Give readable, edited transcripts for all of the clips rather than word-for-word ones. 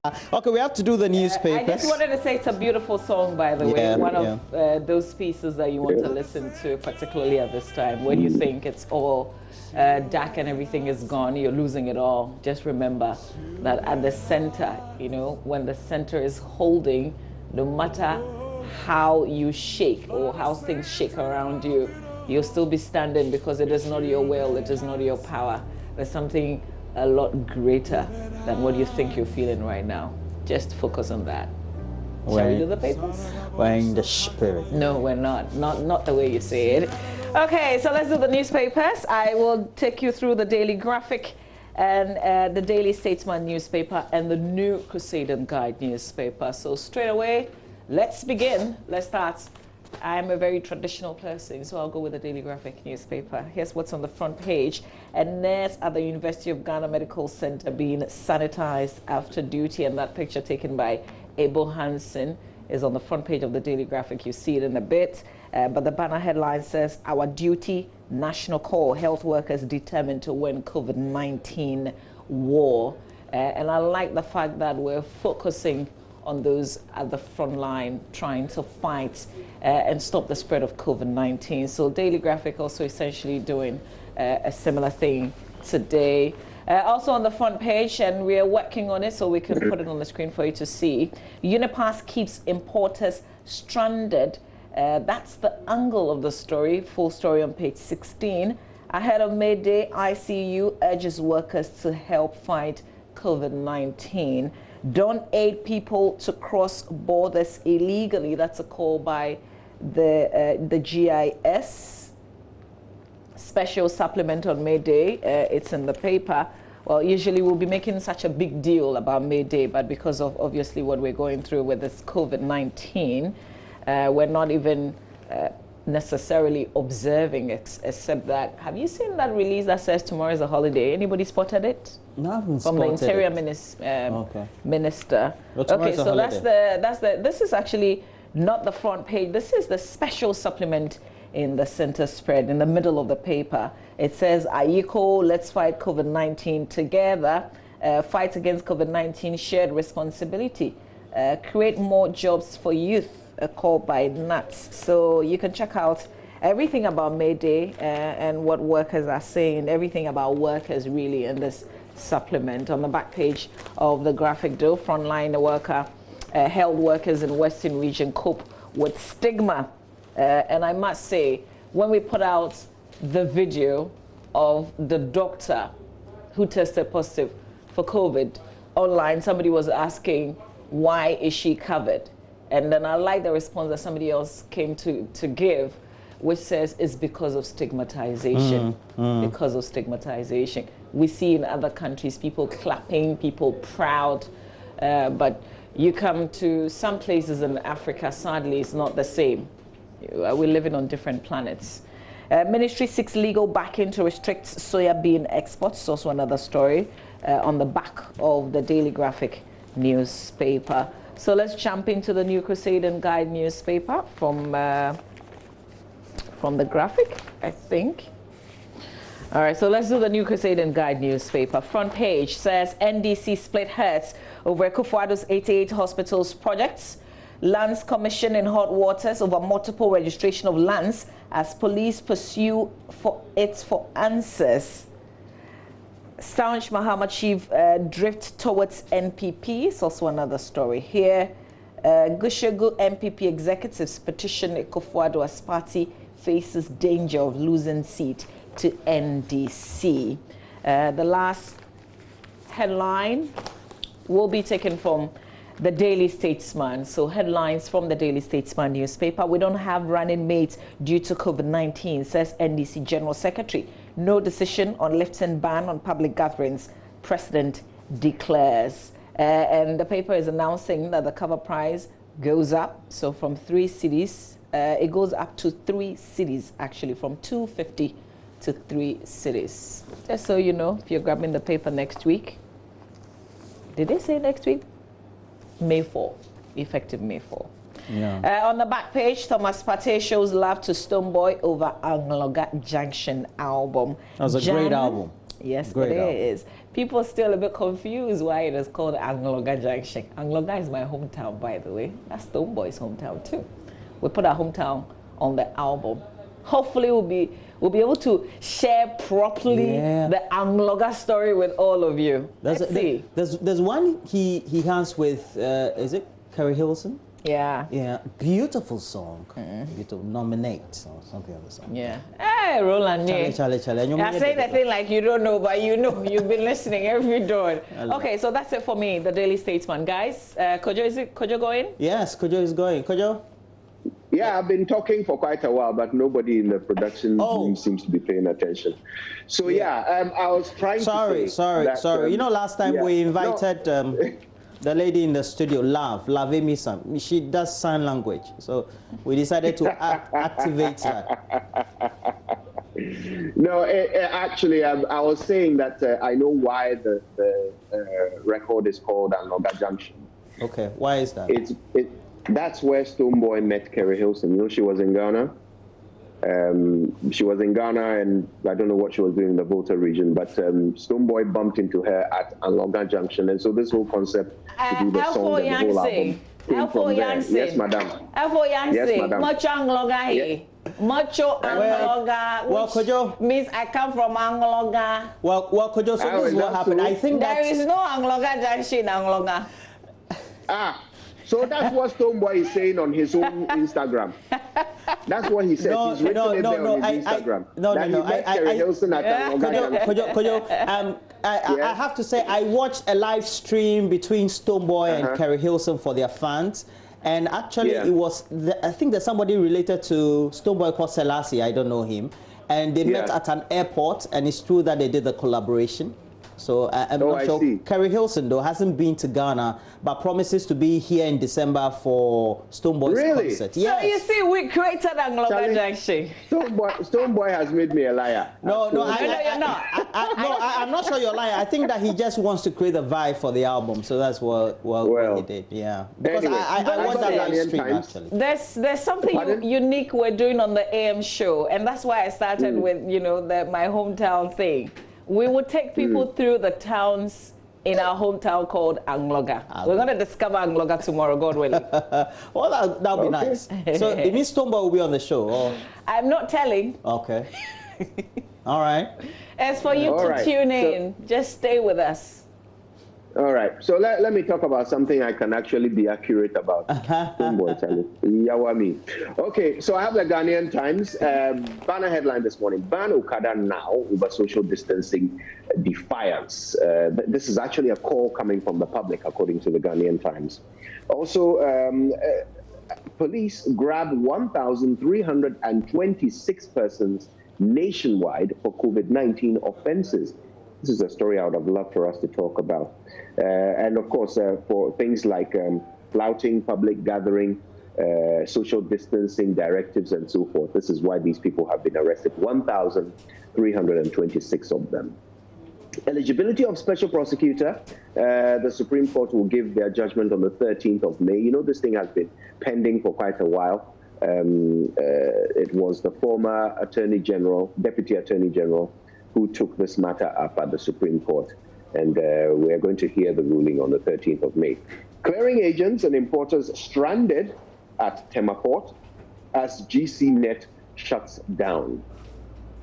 Okay, we have to do the newspapers. I just wanted to say it's a beautiful song, by the way. One of those pieces that you want to listen to, particularly at this time, when you think it's all dark and everything is gone, you're losing it all. Just remember that at the center, you know, when the center is holding, no matter how you shake or how things shake around you, you'll still be standing because it is not your will, it is not your power. There's something a lot greater than what you think you're feeling right now. Just focus on that. Shall we do the papers? We're in the spirit. No, we're not. Not the way you say it. Okay, so let's do the newspapers. I will take you through the Daily Graphic and the Daily Statesman newspaper and the New Crusader Guide newspaper. So straight away, let's begin. Let's start. I'm a very traditional person, so I'll go with the Daily Graphic newspaper. Here's what's on the front page. A nurse at the University of Ghana Medical Center being sanitized after duty, and that picture taken by Abel Hansen is on the front page of the Daily Graphic. You see it in a bit, but the banner headline says, "Our duty, national call, health workers determined to win COVID-19 war." And I like the fact that we're focusing on those at the front line trying to fight and stop the spread of COVID-19. So Daily Graphic also essentially doing a similar thing today. Also on the front page, and we are working on it so we can put it on the screen for you to see, Unipass keeps importers stranded. That's the angle of the story, full story on page 16. Ahead of May Day, ICU urges workers to help fight COVID-19. Don't aid people to cross borders illegally. That's a call by the GIS. Special supplement on May Day. It's in the paper. Well, usually we'll be making such a big deal about May Day, but because of obviously what we're going through with this COVID-19, we're not even necessarily observing it, except that, have you seen that release that says tomorrow is a holiday? Anybody spotted it? No, I haven't From spotted the Interior it. Minister. Well, Okay, so this is actually not the front page. This is the special supplement in the center spread in the middle of the paper. It says, "Ayiko, let's fight COVID-19 together. Fight against COVID-19, shared responsibility. Create more jobs for youth." A call by NATS. So you can check out everything about May Day and what workers are saying, everything about workers really in this supplement. On the back page of the graphic, though, frontline worker, health workers in Western region cope with stigma. And I must say, when we put out the video of the doctor who tested positive for COVID online, somebody was asking, why is she covered? And then I like the response that somebody else came to give, which says it's because of stigmatization. Because of stigmatization. We see in other countries people clapping, people proud, but you come to some places in Africa, sadly, it's not the same. We're living on different planets. Ministry seeks legal backing to restrict soya bean exports. Also another story on the back of the Daily Graphic newspaper. So let's jump into the New Crusader Guide newspaper from the graphic, I think. All right, so let's do the New Crusader Guide newspaper. Front page says NDC split heads over Akufo-Addo's 88 hospitals projects. Lands Commission in hot waters over multiple registration of lands as police pursue for answers. Staunch Mahama chief drift towards NPP. It's also another story here. Gushegu NPP executives petition Akufo-Addo as party faces danger of losing seat to NDC. The last headline will be taken from the Daily Statesman. So headlines from the Daily Statesman newspaper. We don't have running mates due to COVID-19, says NDC General Secretary. No decision on lifting ban on public gatherings, President declares. And the paper is announcing that the cover price goes up. So from 3 cities, it goes up to 3 cities, actually, from 250 to 3 cities. Just so you know, if you're grabbing the paper next week. Did they say next week? May 4, effective May 4. Yeah. On the back page, Thomas Partey shows love to Stonebwoy over Angloga Junction album. That was a great album. Yes, Great it album. is. People are still a bit confused why it is called Angloga Junction. Angloga is my hometown, by the way. That's Stoneboy's hometown too. We put our hometown on the album. Hopefully, we'll be able to share properly the Angloga story with all of you. Let's see. There's one he has with is it Kerry Hilson? Yeah. Yeah, beautiful song. Beautiful, Nominate or something of the song. Yeah. Hey, Roland. Charlie. I say the thing like you don't know, but you know. You've been listening every day. Okay, so that's it for me, the Daily Statesman. Guys, Kojo, is it Kojo going? Yes, Kojo is going. Kojo? Yeah, I've been talking for quite a while, but nobody in the production team seems to be paying attention. So I was trying to say sorry. You know, last time we invited the lady in the studio, Lave Misam. She does sign language, so we decided to activate her. No, actually, I was saying that I know why the record is called Angloga Junction. Okay, why is that? That's where Stoneboy met Kerry Hilson. You know, she was in Ghana. She was in Ghana, and I don't know what she was doing in the Volta region, but Stoneboy bumped into her at Angloga Junction, and so this whole concept to do the song and the whole album came from there. Yes, madam. Yes, madam. Much Angloga here. Macho Angloga, which means I come from Angloga. Well, Kojo, so this is what happened. I think there is no Angloga Junction in Angloga. So that's what Stoneboy is saying on his own Instagram. That's what he said. He's written it there on his Instagram. I have to say, I watched a live stream between Stoneboy and Kerry Hilson for their fans. And actually, it was, I think there's somebody related to Stoneboy called Selassie. I don't know him. And they met at an airport, and it's true that they did the collaboration. So I'm not sure. Kerry Hilson, though, hasn't been to Ghana, but promises to be here in December for Stoneboy's concert. Yes. So you see, we created Angloga Junction. Stoneboy has made me a liar. No, you're not. I'm not sure you're lying. I think that he just wants to create a vibe for the album. So that's what he did. Yeah. Because anyway, I watched that live stream, actually. There's something unique we're doing on the AM show, and that's why I started with, my hometown thing. We will take people through the towns in our hometown called Angloga. We're going to discover Angloga tomorrow, God willing. Well, that'll be nice. So it means Stoneboy will be on the show? Or? I'm not telling. Okay. All right. As for you to tune in, just stay with us. All right. So let me talk about something I can actually be accurate about. Okay, so I have the Ghanaian Times banner headline this morning. Ban Okada now over social distancing defiance. This is actually a call coming from the public, according to the Ghanaian Times. Also, police grab 1,326 persons nationwide for COVID-19 offenses. This is a story I would have loved for us to talk about. And of course, for things like flouting public gathering, social distancing directives, and so forth. This is why these people have been arrested, 1,326 of them. Eligibility of special prosecutor, the Supreme Court will give their judgment on the 13th of May. You know, this thing has been pending for quite a while. It was the former Deputy Attorney General, who took this matter up at the Supreme Court. And we're going to hear the ruling on the 13th of May. Clearing agents and importers stranded at Tema Port as GCNet shuts down.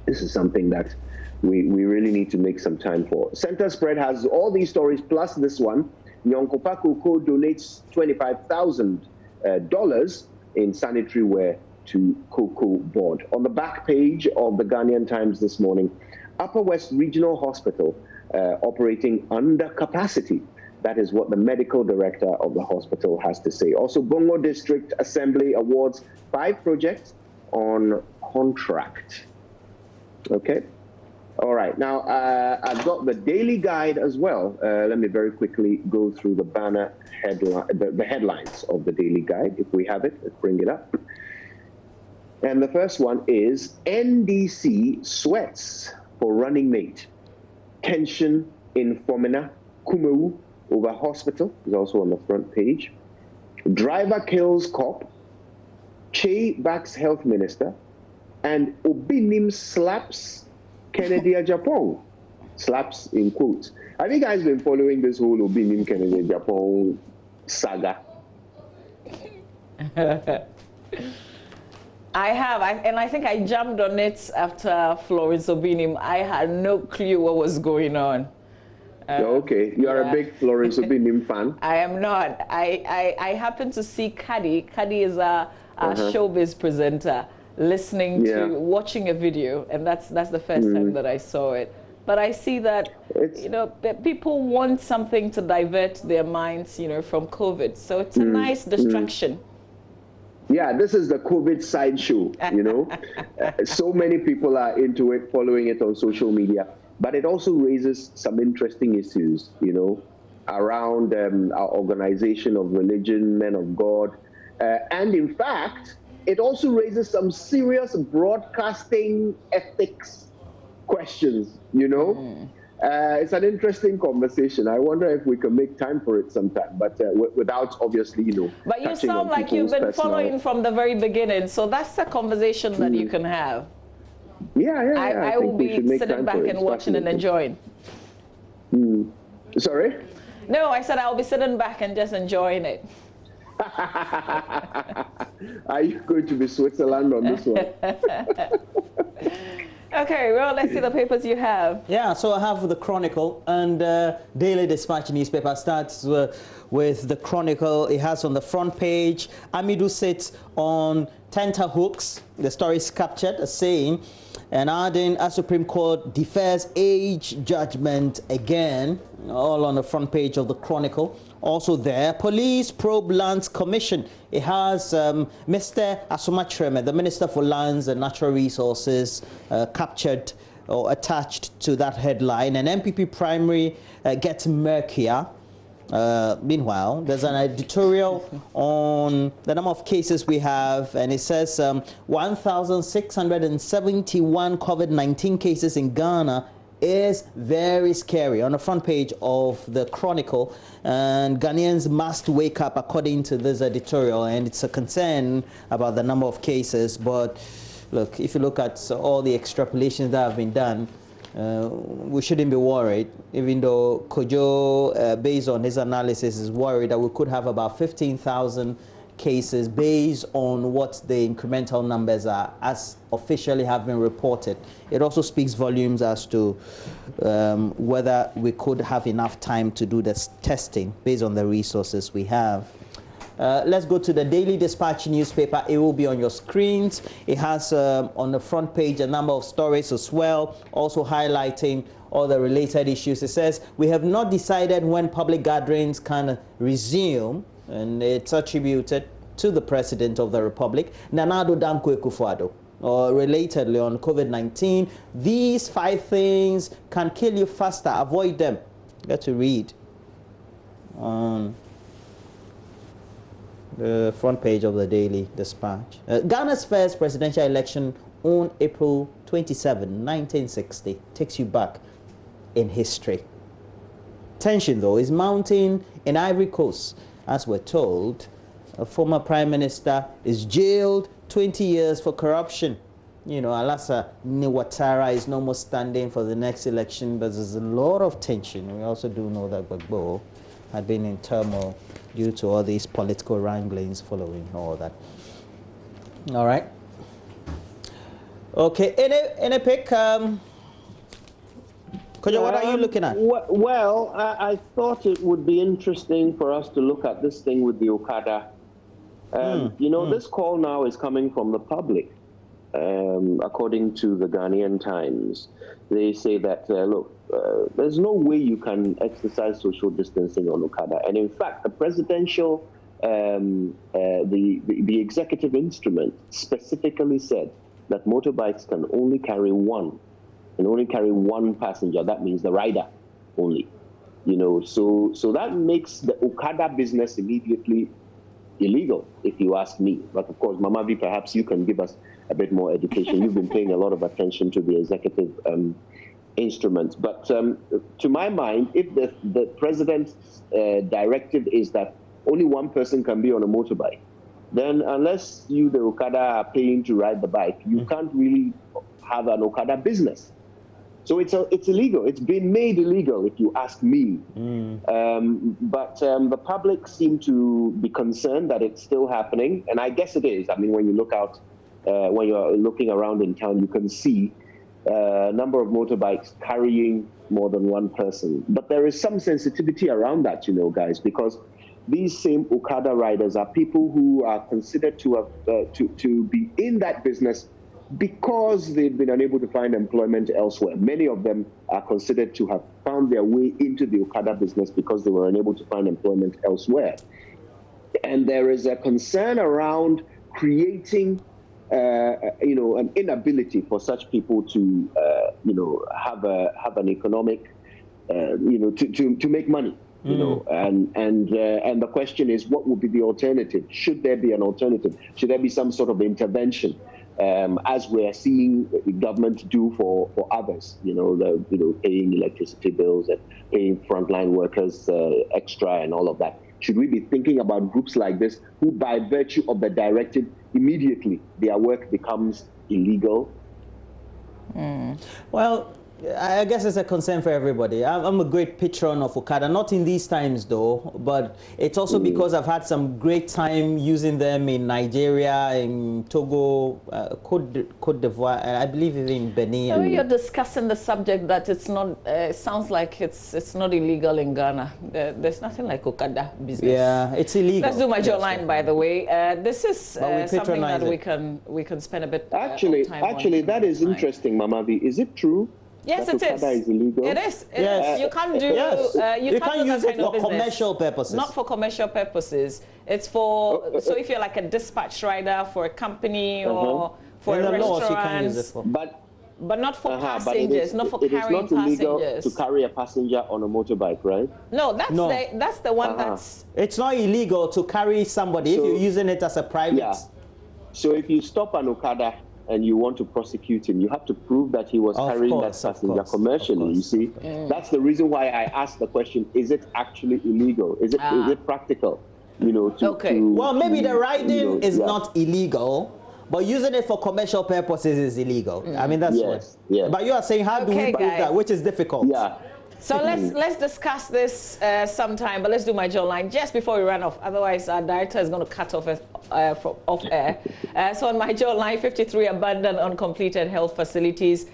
This is something that we really need to make some time for. Center Spread has all these stories, plus this one. Nyonkopa Koko donates $25,000 in sanitary ware to Cocoa Board. On the back page of the Ghanaian Times this morning, Upper West Regional Hospital operating under capacity. That is what the medical director of the hospital has to say. Also, Bongo District Assembly awards 5 projects on contract. Okay. All right. Now, I've got the daily guide as well. Let me very quickly go through the banner headline, the headlines of the daily guide. If we have it, let's bring it up. And the first one is NDC sweats for running mate. Tension in Fomena, Kumeu over hospital is also on the front page. Driver kills cop. Che backs health minister. And Obinim slaps Kennedy Japan. Slaps in quotes. Have you guys been following this whole Obinim Kennedy Japan saga? I have, and I think I jumped on it after Florence Obinim. I had no clue what was going on. Okay, you are a big Florence Obinim fan. I am not. I happened to see Kadi. Kadi is a showbiz presenter, listening to, watching a video, and that's the first time that I saw it. But I see that, that people want something to divert their minds, from COVID. So it's a nice distraction. Yeah, this is the COVID sideshow, So many people are into it, following it on social media. But it also raises some interesting issues, around our organization of religion, men of God. And in fact, it also raises some serious broadcasting ethics questions, It's an interesting conversation. I wonder if we can make time for it sometime, but without obviously, But you sound like you've been following from the very beginning, so that's a conversation that you can have. Yeah. I will be sitting back and watching and enjoying. Sorry? No, I said I'll be sitting back and just enjoying it. Are you going to be Switzerland on this one? Okay, well, let's see the papers you have. Yeah, so I have the Chronicle, and Daily Dispatch newspaper starts with the Chronicle. It has on the front page, Amidu sits on tenterhooks. The story is captured as saying, and adding, a Supreme Court defers age judgment again, all on the front page of the Chronicle. Also there, police probe lands commission. It has Mr. Asomachreme, the Minister for Lands and Natural Resources, captured or attached to that headline. And MPP primary gets murkier. Meanwhile, there's an editorial on the number of cases we have, and it says 1,671 COVID-19 cases in Ghana is very scary, on the front page of the Chronicle, and Ghanaians must wake up according to this editorial, and it's a concern about the number of cases. But look, if you look at all the extrapolations that have been done, we shouldn't be worried, even though Kojo, based on his analysis, is worried that we could have about 15,000 cases based on what the incremental numbers are as officially have been reported. It also speaks volumes as to whether we could have enough time to do this testing based on the resources we have. Let's go to the Daily Dispatch newspaper. It will be on your screens. It has on the front page a number of stories as well, also highlighting all the related issues. It says, we have not decided when public gatherings can resume, and it's attributed to the President of the Republic, Nana Addo Dankwa Akufo-Addo. Or relatedly on COVID-19, these 5 things can kill you faster. Avoid them. Get to read on the front page of the Daily Dispatch. Ghana's first presidential election on April 27, 1960. Takes you back in history. Tension, though, is mounting in Ivory Coast. As we're told, a former prime minister is jailed 20 years for corruption. Alassa Ouattara is no more standing for the next election, but there's a lot of tension. We also do know that Gbagbo had been in turmoil due to all these political wranglings following all that. All right. Okay, any pick? Kojo, what are you looking at? Well, I thought it would be interesting for us to look at this thing with the Okada. This call now is coming from the public. According to the Ghanaian Times, they say that, look, there's no way you can exercise social distancing on Okada. And in fact, the presidential, the executive instrument specifically said that motorbikes can only carry one. And only carry one passenger. That means the rider only. So that makes the Okada business immediately illegal, if you ask me. But of course, Mama V, perhaps you can give us a bit more education. You've been paying a lot of attention to the executive instruments. But to my mind, if the president's directive is that only one person can be on a motorbike, then unless you, the Okada, are paying to ride the bike, you can't really have an Okada business. So it's illegal. It's been made illegal, if you ask me. But the public seem to be concerned that it's still happening, and I guess it is. I mean, when you look out, when you're looking around in town, you can see a number of motorbikes carrying more than one person. But there is some sensitivity around that, you know, guys, because these same Okada riders are people who are considered to have to be in that business because they've been unable to find employment elsewhere. Many of them are considered to have found their way into the Okada business because they were unable to find employment elsewhere. And there is a concern around creating, you know, an inability for such people to, you know, have an economic, you know, to make money. You know, and the question is, what would be the alternative? Should there be an alternative? Should there be some sort of intervention, as we're seeing the government do for others? You know, paying electricity bills and paying frontline workers extra and all of that. Should we be thinking about groups like this who, by virtue of the directive, immediately their work becomes illegal? Well, I guess it's a concern for everybody. I'm a great patron of Okada, not in these times though, but it's also because I've had some great time using them in Nigeria, in Togo, Côte d'Ivoire, and I believe even in Benin. So you're discussing the subject that it's not, it sounds like it's not illegal in Ghana. There's nothing like Okada business. Yeah, it's illegal. Let's do my jawline, by the way. This is something that we can spend a bit actually, of time actually, on that is interesting, Mamavi. Is it true? Yes, it is. Is illegal? It is. Yes. You can't do. You can't use it for commercial purposes. Not for commercial purposes. It's for so if you're like a dispatch rider for a company or for a restaurant. You can use it for. But not for passengers. Not for carrying passengers. It is not illegal to carry a passenger on a motorbike, right? No, that's the one that's. It's not illegal to carry somebody if you're using it as a private. Yeah. So if you stop an Okada and you want to prosecute him, you have to prove that he was carrying that passenger commercially, you see? That's the reason why I asked the question, is it actually illegal? Is it practical? You know, well, maybe the riding is not illegal, but using it for commercial purposes is illegal. I mean, that's what. Yeah. But you are saying, how do we prove that, which is difficult? Yeah. So let's discuss this sometime, but let's do my jawline just before we run off. Otherwise, our director is going to cut off off air. So on my jawline, 53 abandoned uncompleted health facilities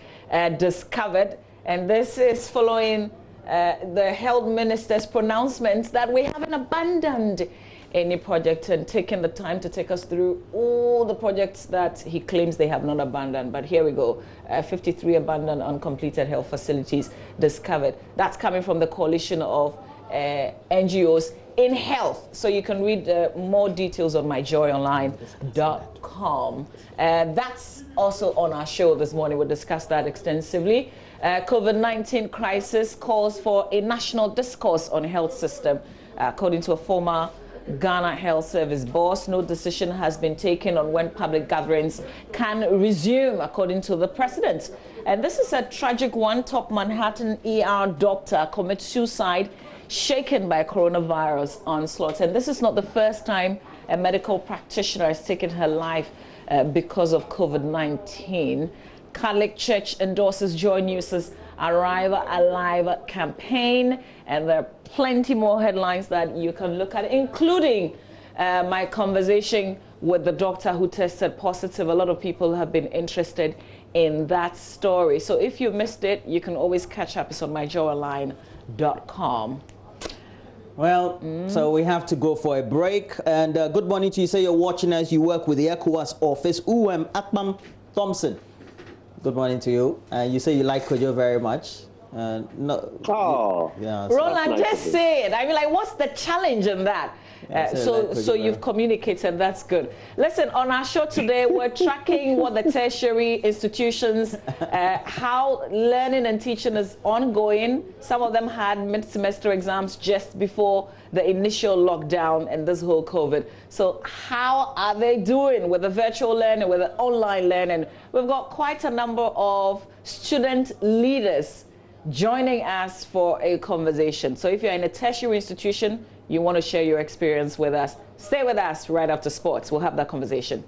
discovered, and this is following the health minister's pronouncement that we haven't abandoned any project, and taking the time to take us through all the projects that he claims they have not abandoned. But here we go, 53 abandoned uncompleted health facilities discovered. That's coming from the coalition of NGOs in health. So you can read more details on myjoyonline.com. That's also on our show this morning. We'll discuss that extensively. COVID-19 crisis calls for a national discourse on health system. According to a former Ghana Health Service boss, no decision has been taken on when public gatherings can resume, according to the president. And this is a tragic one. Top Manhattan ER doctor commits suicide, shaken by coronavirus onslaught. And this is not the first time a medical practitioner has taken her life because of COVID-19. Catholic Church endorses JoyNews' Arrive Alive campaign, and there are plenty more headlines that you can look at, including my conversation with the doctor who tested positive. A lot of people have been interested in that story. So if you missed it, you can always catch up. It's on myjoyonline.com. Well, so we have to go for a break. And good morning to you. Say you're watching as you work with the ECOWAS office. Akman Thompson. Good morning to you. You say you like Kojo very much. No. Oh. Yeah, Roland, nice just say it. I mean, like, what's the challenge in that? So you've communicated. That's good. Listen, on our show today, we're tracking what the tertiary institutions, how learning and teaching is ongoing. Some of them had mid-semester exams just before the initial lockdown and this whole COVID. So how are they doing with the virtual learning, with the online learning? We've got quite a number of student leaders joining us for a conversation. So if you're in a tertiary institution, you want to share your experience with us, stay with us right after sports. We'll have that conversation.